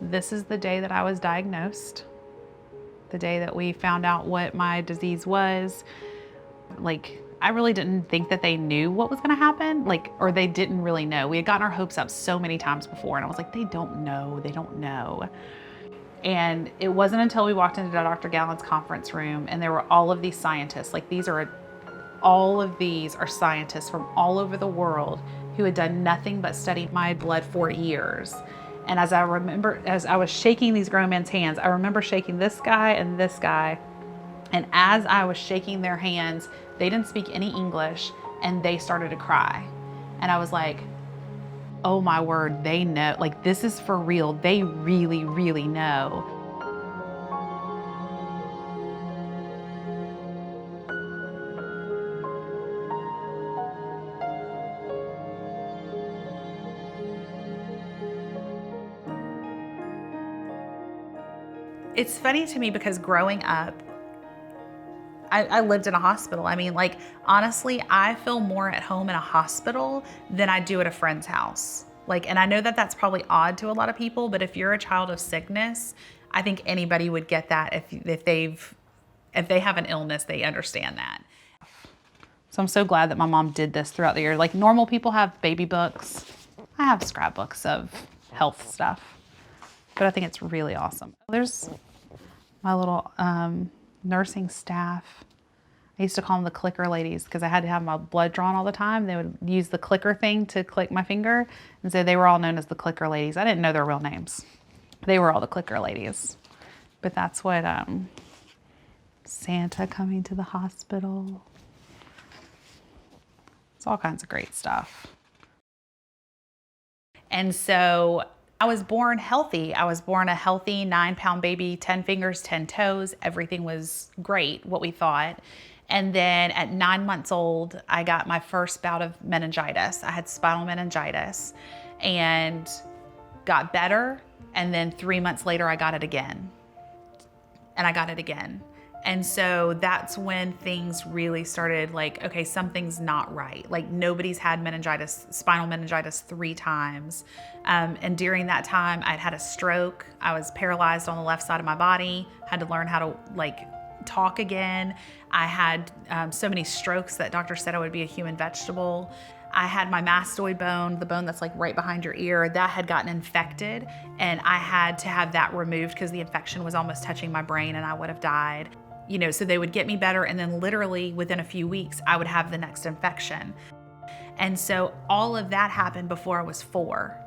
This is the day that I was diagnosed, the day that we found out what my disease was. Like, I really didn't think that they knew what was gonna happen, or they didn't really know. We had gotten our hopes up so many times before, and I was like, they don't know, they don't know. And it wasn't until we walked into Dr. Gallen's conference room and there were all of these scientists, all of these are scientists from all over the world who had done nothing but study my blood for years. And as I was shaking these grown men's hands, I remember shaking this guy and this guy. And as I was shaking their hands, they didn't speak any English and they started to cry. And I was like, oh my word, they know, like, this is for real. They really, really know. It's funny to me because growing up, I lived in a hospital. I mean, like, honestly, I feel more at home in a hospital than I do at a friend's house. Like, and I know that that's probably odd to a lot of people, but if you're a child of sickness, I think anybody would get that if they have an illness, they understand that. So I'm so glad that my mom did this throughout the year. Like, normal people have baby books. I have scrapbooks of health stuff, but I think it's really awesome. There's my little nursing staff. I used to call them the clicker ladies because I had to have my blood drawn all the time. They would use the clicker thing to click my finger, and so they were all known as the clicker ladies. I didn't know their real names. They were all the clicker ladies. But that's what Santa coming to the hospital. It's all kinds of great stuff. And so I was born healthy. I was born a healthy 9-pound baby, 10 fingers, 10 toes. Everything was great, what we thought. And then at 9 months old, I got my first bout of meningitis. I had spinal meningitis and got better. And then 3 months later, I got it again. And I got it again. And so that's when things really started, like, okay, something's not right. Like, nobody's had meningitis, spinal meningitis 3 times. And during that time, I'd had a stroke. I was paralyzed on the left side of my body, had to learn how to, like, talk again. I had so many strokes that doctors said I would be a human vegetable. I had my mastoid bone, the bone that's like right behind your ear, that had gotten infected, and I had to have that removed because the infection was almost touching my brain and I would have died. You know, so they would get me better, and then literally within a few weeks, I would have the next infection. And so all of that happened before I was 4.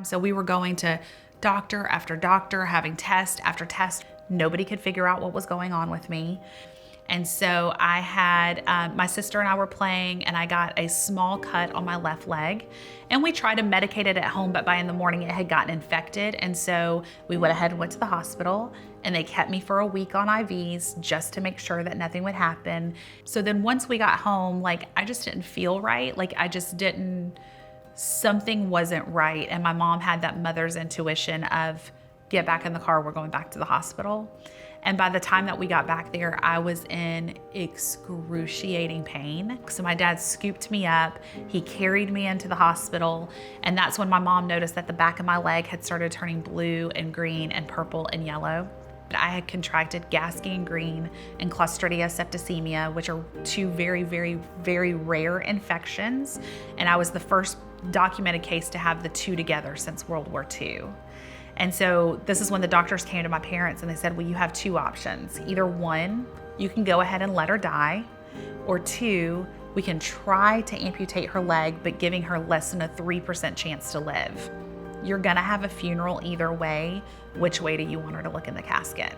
So we were going to doctor after doctor, having test after test. Nobody could figure out what was going on with me. And so I had, my sister and I were playing, and I got a small cut on my left leg, and we tried to medicate it at home, but by in the morning it had gotten infected. And so we went ahead and went to the hospital, and they kept me for a week on IVs just to make sure that nothing would happen. So then once we got home, like, I just didn't feel right. Like, something wasn't right. And my mom had that mother's intuition of, get back in the car, we're going back to the hospital. And by the time that we got back there, I was in excruciating pain. So my dad scooped me up, he carried me into the hospital, and that's when my mom noticed that the back of my leg had started turning blue and green and purple and yellow. I had contracted gas gangrene and Clostridia septicemia, which are 2 very, very, very rare infections. And I was the first documented case to have the 2 together since World War II. And so this is when the doctors came to my parents and they said, well, you have 2 options. Either 1, you can go ahead and let her die, or 2, we can try to amputate her leg, but giving her less than a 3% chance to live. You're gonna have a funeral either way. Which way do you want her to look in the casket?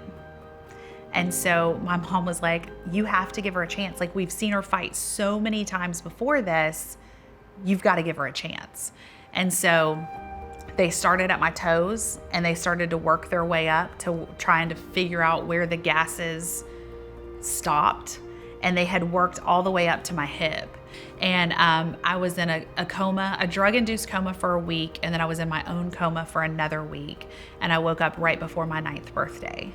And so my mom was like, you have to give her a chance. Like, we've seen her fight so many times before this, you've got to give her a chance. And so they started at my toes, and they started to work their way up to trying to figure out where the gases stopped. And they had worked all the way up to my hip. And I was in a coma, a drug-induced coma for a week, and then I was in my own coma for another week. And I woke up right before my 9th birthday.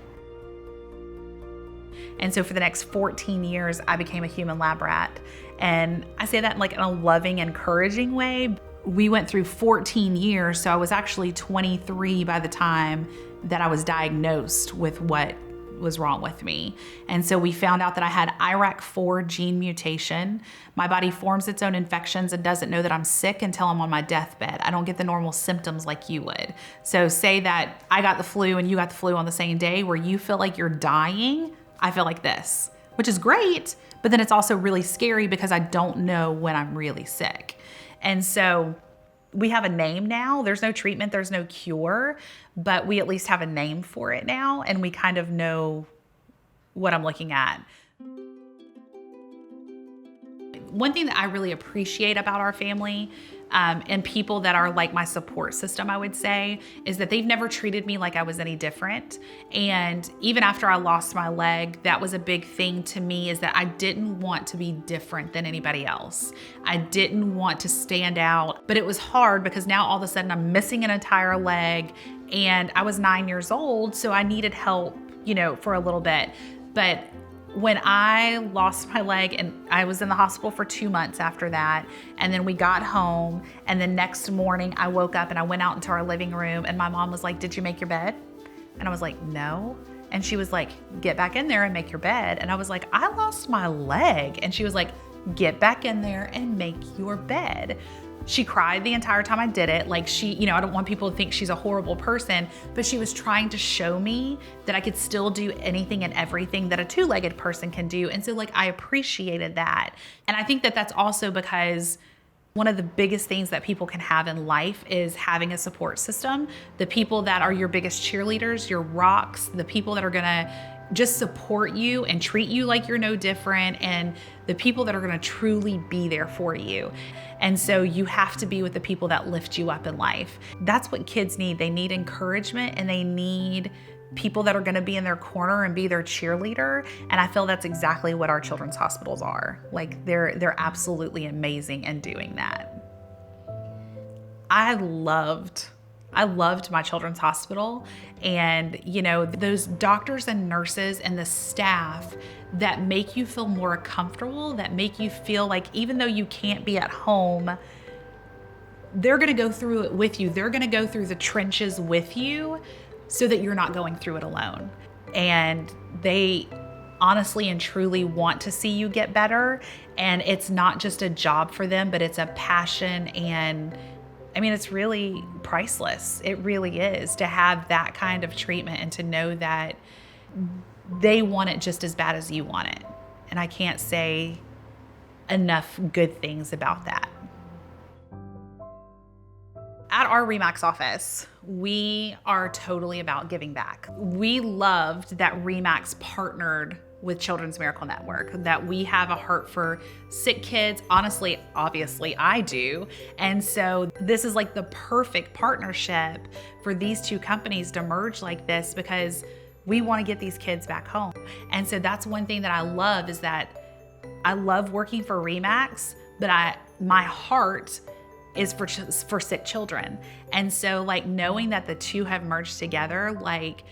And so for the next 14 years, I became a human lab rat. And I say that in like in a loving, encouraging way. we went through 14 years. So I was actually 23 by the time that I was diagnosed with what was wrong with me. And so we found out that I had IRAK4 gene mutation. My body forms its own infections and doesn't know that I'm sick until I'm on my deathbed. I don't get the normal symptoms like you would. So say that I got the flu and you got the flu on the same day, where you feel like you're dying, I feel like this, which is great, but then it's also really scary because I don't know when I'm really sick. And so we have a name now. There's no treatment, there's no cure, but we at least have a name for it now, and we kind of know what I'm looking at. One thing that I really appreciate about our family and people that are like my support system, I would say, is that they've never treated me like I was any different. And even after I lost my leg, that was a big thing to me, is that I didn't want to be different than anybody else. I didn't want to stand out, but it was hard because now all of a sudden I'm missing an entire leg, and I was 9 years old, so I needed help, you know, for a little bit. But when I lost my leg, and I was in the hospital for 2 months after that, and then we got home, and the next morning I woke up and I went out into our living room, and my mom was like, "Did you make your bed?" And I was like, "No." And she was like, "Get back in there and make your bed." And I was like, "I lost my leg." And she was like, "Get back in there and make your bed." She cried the entire time I did it. Like, she, you know, I don't want people to think she's a horrible person, but she was trying to show me that I could still do anything and everything that a two-legged person can do. And so like, I appreciated that. And I think that that's also because one of the biggest things that people can have in life is having a support system. The people that are your biggest cheerleaders, your rocks, the people that are gonna just support you and treat you like you're no different, and the people that are gonna truly be there for you. And so you have to be with the people that lift you up in life. That's what kids need. They need encouragement, and they need people that are gonna be in their corner and be their cheerleader. And I feel that's exactly what our children's hospitals are. Like, they're absolutely amazing in doing that. I loved my children's hospital, and you know, those doctors and nurses and the staff that make you feel more comfortable, that make you feel like even though you can't be at home, they're gonna go through it with you. They're gonna go through the trenches with you so that you're not going through it alone. And they honestly and truly want to see you get better. And it's not just a job for them, but it's a passion. And I mean, it's really priceless. It really is, to have that kind of treatment and to know that they want it just as bad as you want it. And I can't say enough good things about that. At our RE/MAX office, we are totally about giving back. We loved that RE/MAX partnered with Children's Miracle Network, that we have a heart for sick kids. Honestly, obviously I do. And so this is like the perfect partnership for these two companies to merge like this, because we want to get these kids back home. And so that's one thing that I love, is that I love working for RE/MAX, but my heart is for sick children. And so like, knowing that the two have merged together, like,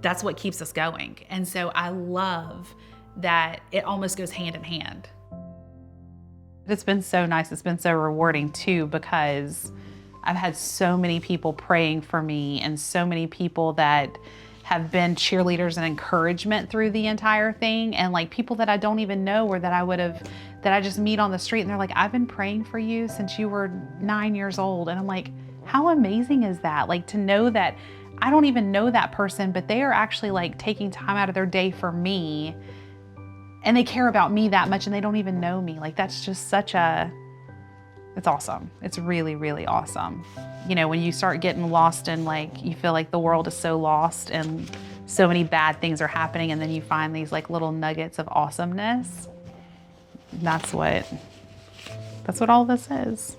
that's what keeps us going. And so I love that it almost goes hand in hand. It's been so nice. It's been so rewarding too, because I've had so many people praying for me, and so many people that have been cheerleaders and encouragement through the entire thing. And like, people that I don't even know, or that I just meet on the street, and they're like, "I've been praying for you since you were 9 years old." And I'm like, how amazing is that? Like, to know that I don't even know that person, but they are actually like taking time out of their day for me, and they care about me that much, and they don't even know me. Like, that's just it's awesome. It's really, really awesome. You know, when you start getting lost and like, you feel like the world is so lost and so many bad things are happening, and then you find these like little nuggets of awesomeness. That's what all this is.